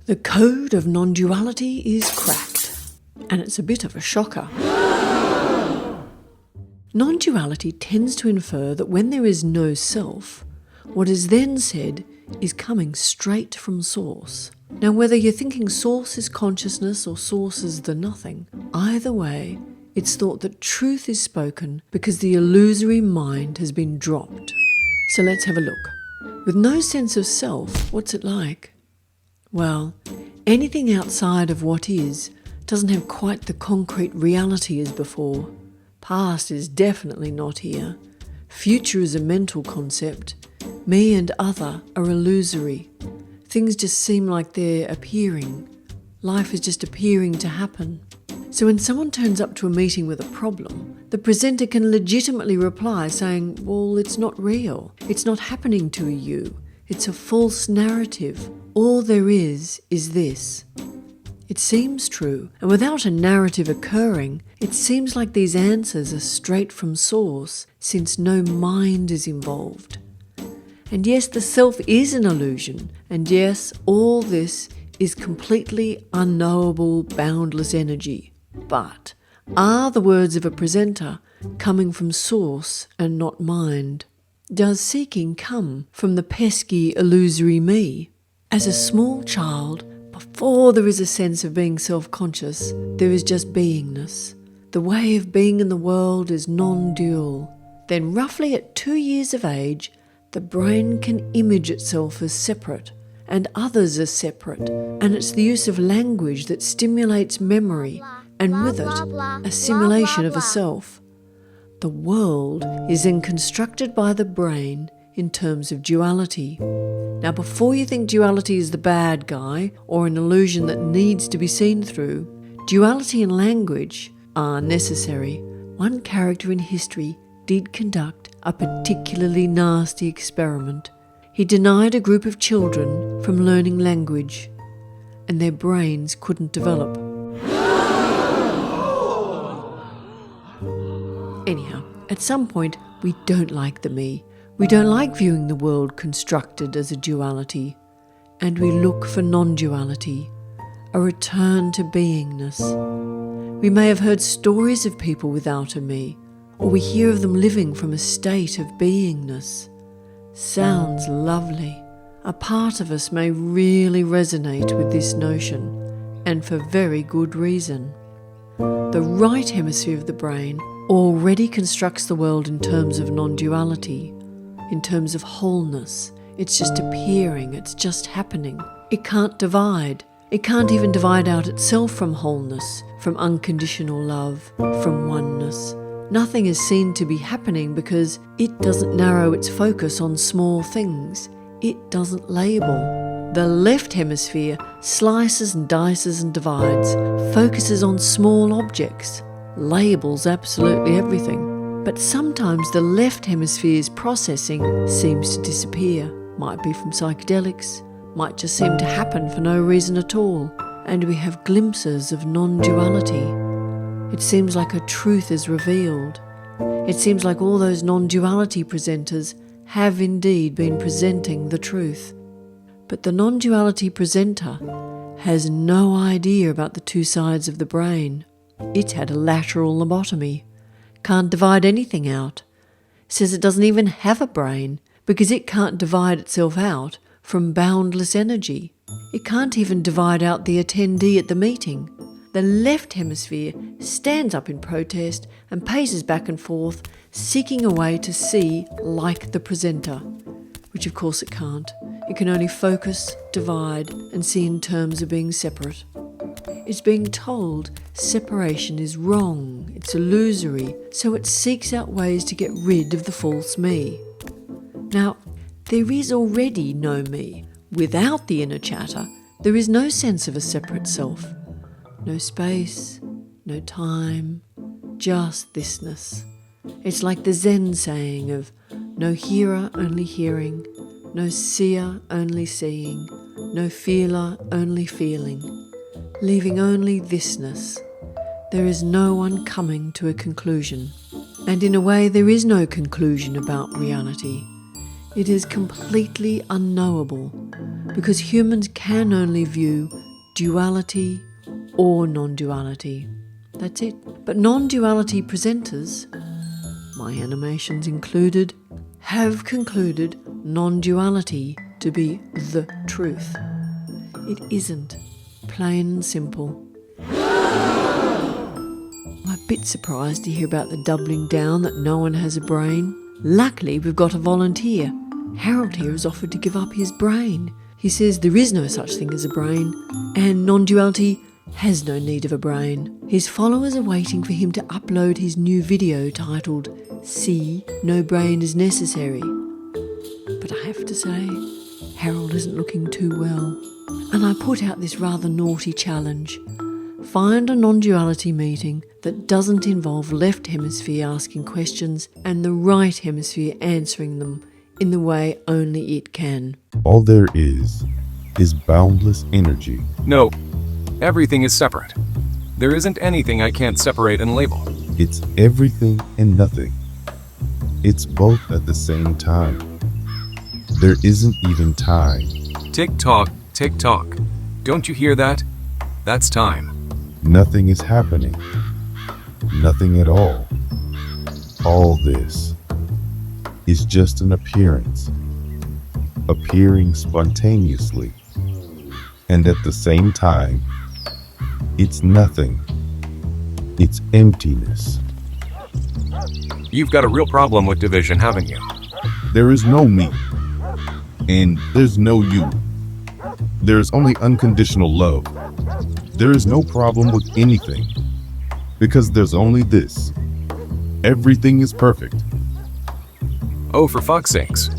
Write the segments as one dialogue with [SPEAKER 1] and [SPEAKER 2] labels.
[SPEAKER 1] The code of non-duality is cracked, and it's a bit of a shocker. Non-duality tends to infer that when there is no self, what is then said is coming straight from source. Now, whether you're thinking source is consciousness or source is the nothing, either way, it's thought that truth is spoken because the illusory mind has been dropped. So let's have a look. With no sense of self, what's it like? Well, anything outside of what is doesn't have quite the concrete reality as before. Past is definitely not here. Future is a mental concept. Me and other are illusory. Things just seem like they're appearing. Life is just appearing to happen. So when someone turns up to a meeting with a problem, the presenter can legitimately reply saying, well, it's not real. It's not happening to you. It's a false narrative. All there is this. It seems true, and without a narrative occurring, it seems like these answers are straight from source, since no mind is involved. And yes, the self is an illusion, and yes, all this is completely unknowable, boundless energy. But are the words of a presenter coming from source and not mind? Does seeking come from the pesky, illusory me? As a small child, before there is a sense of being self-conscious, there is just beingness. The way of being in the world is non-dual. Then roughly at 2 years of age, the brain can image itself as separate and others as separate, and it's the use of language that stimulates memory and with it, a simulation of a self. The world is then constructed by the brain in terms of duality. Now, before you think duality is the bad guy or an illusion that needs to be seen through, duality and language are necessary. One character in history did conduct a particularly nasty experiment. He denied a group of children from learning language, and their brains couldn't develop. Anyhow, at some point, we don't like the me. We don't like viewing the world constructed as a duality, and we look for non-duality, a return to beingness. We may have heard stories of people without a me, or we hear of them living from a state of beingness. Sounds lovely. A part of us may really resonate with this notion, and for very good reason. The right hemisphere of the brain already constructs the world in terms of non-duality, in terms of wholeness. It's just appearing, it's just happening. It can't divide. It can't even divide out itself from wholeness, from unconditional love, from oneness. Nothing is seen to be happening because it doesn't narrow its focus on small things. It doesn't label. The left hemisphere slices and dices and divides, focuses on small objects, labels absolutely everything. But sometimes the left hemisphere's processing seems to disappear. Might be from psychedelics, might just seem to happen for no reason at all, and we have glimpses of non-duality. It seems like a truth is revealed. It seems like all those non-duality presenters have indeed been presenting the truth. But the non-duality presenter has no idea about the two sides of the brain. It's had a lateral lobotomy, can't divide anything out, says it doesn't even have a brain because it can't divide itself out from boundless energy. It can't even divide out the attendee at the meeting. The left hemisphere stands up in protest and paces back and forth, seeking a way to see like the presenter, which of course it can't. It can only focus, divide, and see in terms of being separate. It's being told separation is wrong, it's illusory, so it seeks out ways to get rid of the false me. Now, there is already no me. Without the inner chatter, there is no sense of a separate self. No space, no time, just thisness. It's like the Zen saying of no hearer, only hearing, no seer, only seeing, no feeler, only feeling, leaving only thisness. There is no one coming to a conclusion. And in a way, there is no conclusion about reality. It is completely unknowable because humans can only view duality or non-duality. That's it. But non-duality presenters, my animations included, have concluded non-duality to be the truth. It isn't. Plain and simple. I'm a bit surprised to hear about the doubling down that no one has a brain. Luckily, we've got a volunteer. Harold here has offered to give up his brain. He says there is no such thing as a brain, and non-duality has no need of a brain. His followers are waiting for him to upload his new video titled, "See, No Brain is Necessary." But I have to say, Harold isn't looking too well. And I put out this rather naughty challenge. Find a non-duality meeting that doesn't involve left hemisphere asking questions and the right hemisphere answering them in the way only it can.
[SPEAKER 2] All there is boundless energy.
[SPEAKER 3] No, everything is separate. There isn't anything I can't separate and label.
[SPEAKER 2] It's everything and nothing. It's both at the same time. There isn't even time.
[SPEAKER 3] Tick-tock, tick-tock. Don't you hear that? That's time.
[SPEAKER 2] Nothing is happening. Nothing at all. All this is just an appearance, appearing spontaneously. And at the same time, it's nothing. It's emptiness.
[SPEAKER 3] You've got a real problem with division, haven't you?
[SPEAKER 2] There is no me, and there's no you. There is only unconditional love. There is no problem with anything, because there's only this. Everything is perfect.
[SPEAKER 3] Oh, for fuck's sakes.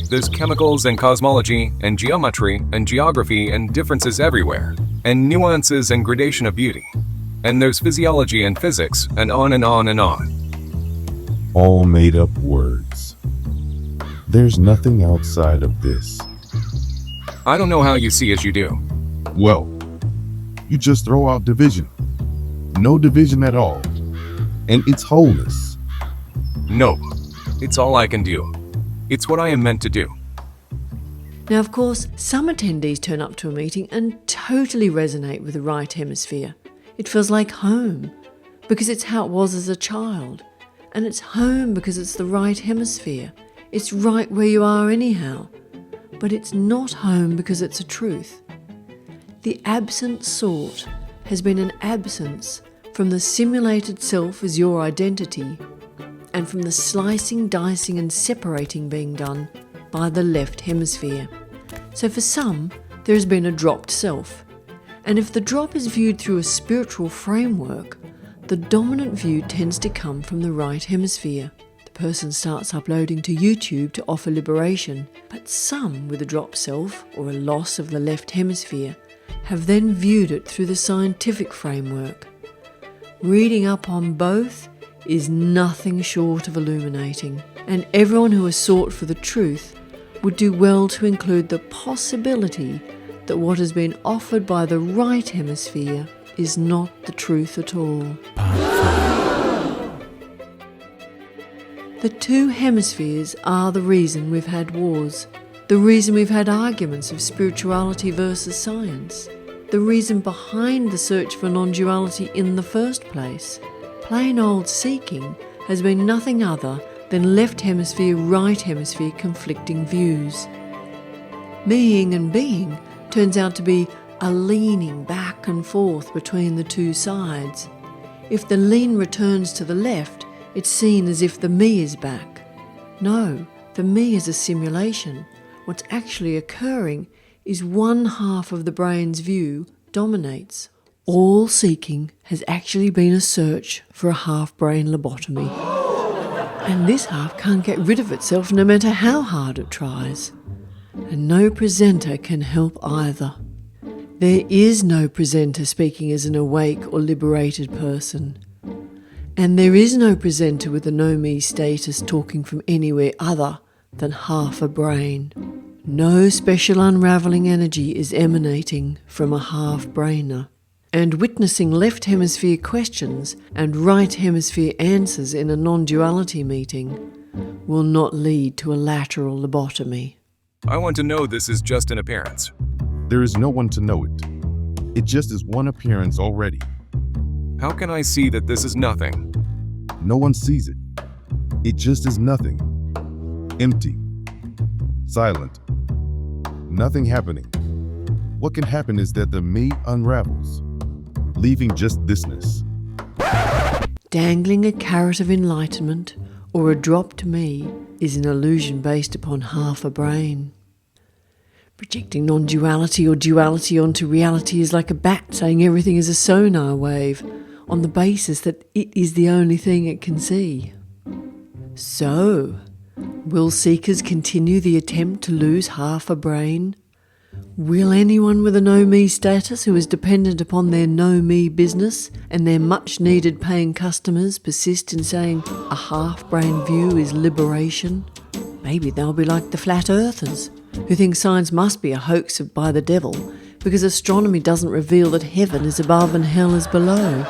[SPEAKER 3] There's chemicals and cosmology and geometry and geography and differences everywhere, and nuances and gradation of beauty. And there's physiology and physics, and on and on and on.
[SPEAKER 2] All made up words. There's nothing outside of this.
[SPEAKER 3] I don't know how you see as you do.
[SPEAKER 2] Well, you just throw out division. No division at all. And it's wholeness.
[SPEAKER 3] No, it's all I can do. It's what I am meant to do.
[SPEAKER 1] Now, of course, some attendees turn up to a meeting and totally resonate with the right hemisphere. It feels like home, because it's how it was as a child. And it's home because it's the right hemisphere. It's right where you are anyhow. But it's not home because it's a truth. The absent sort has been an absence from the simulated self as your identity, and from the slicing, dicing and separating being done by the left hemisphere. So for some, there has been a dropped self. And if the drop is viewed through a spiritual framework, the dominant view tends to come from the right hemisphere. The person starts uploading to YouTube to offer liberation, but some with a dropped self or a loss of the left hemisphere have then viewed it through the scientific framework. Reading up on both is nothing short of illuminating, and everyone who has sought for the truth would do well to include the possibility that what has been offered by the right hemisphere is not the truth at all. The two hemispheres are the reason we've had wars, the reason we've had arguments of spirituality versus science, the reason behind the search for non-duality in the first place. Plain old seeking has been nothing other than left hemisphere, right hemisphere conflicting views. Meing and being turns out to be a leaning back and forth between the two sides. If the lean returns to the left, it's seen as if the me is back. No, the me is a simulation. What's actually occurring is one half of the brain's view dominates. All seeking has actually been a search for a half-brain lobotomy. And this half can't get rid of itself no matter how hard it tries. And no presenter can help either. There is no presenter speaking as an awake or liberated person. And there is no presenter with a no-me status talking from anywhere other than half a brain. No special unravelling energy is emanating from a half-brainer. And witnessing left hemisphere questions and right hemisphere answers in a non-duality meeting will not lead to a lateral lobotomy.
[SPEAKER 3] I want to know this is just an appearance.
[SPEAKER 2] There is no one to know it. It just is one appearance already.
[SPEAKER 3] How can I see that this is nothing?
[SPEAKER 2] No one sees it. It just is nothing. Empty. Silent. Nothing happening. What can happen is that the me unravels, leaving just thisness.
[SPEAKER 1] Dangling a carrot of enlightenment or a dropped me is an illusion based upon half a brain. Projecting non-duality or duality onto reality is like a bat saying everything is a sonar wave on the basis that it is the only thing it can see. So, will seekers continue the attempt to lose half a brain? Will anyone with a no-me status who is dependent upon their no-me business and their much-needed paying customers persist in saying a half-brain view is liberation? Maybe they'll be like the flat earthers, who think science must be a hoax by the devil because astronomy doesn't reveal that heaven is above and hell is below.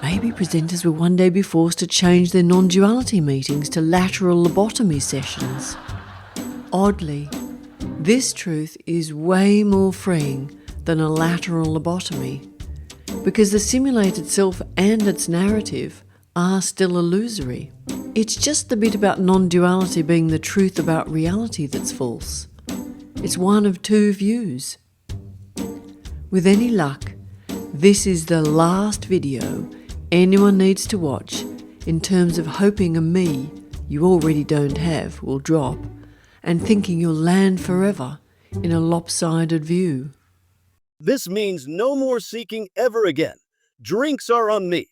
[SPEAKER 1] Maybe presenters will one day be forced to change their non-duality meetings to lateral lobotomy sessions. Oddly, this truth is way more freeing than a lateral lobotomy, because the simulated self and its narrative are still illusory. It's just the bit about non-duality being the truth about reality that's false. It's one of two views. With any luck, this is the last video anyone needs to watch in terms of hoping a me you already don't have will drop and thinking you'll land forever in a lopsided view.
[SPEAKER 4] This means no more seeking ever again. Drinks are on me.